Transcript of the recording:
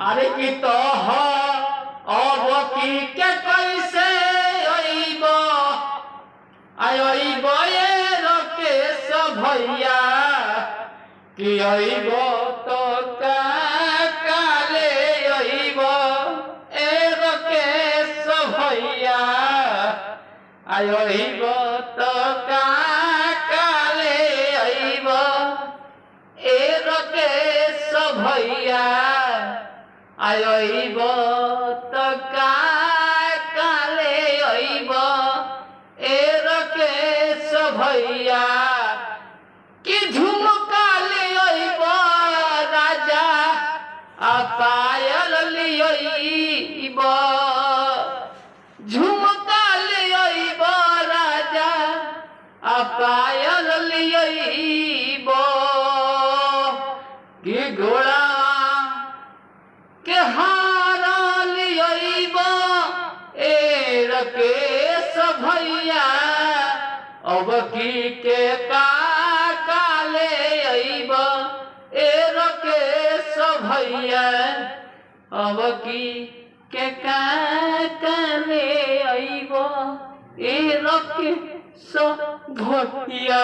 अरे की तो हो अब की के कैसे अइब अइब ये रकेश भैया कि अइब तो काले अइब ए रकेश भैया अइब तो काले अइब ए रकेश भैया अइब तो काले अइब ए रकेश भैया कि झुमका ले अइब राजा आ पायल ले अइब झुमका ले अइब राजा आ पायल ले अइब कि घोड़ा के हारा ले अइब ए रकेश भैया अब की के काले अइब ए रकेश भैया अब की के काले अइब ए रकेश भैया।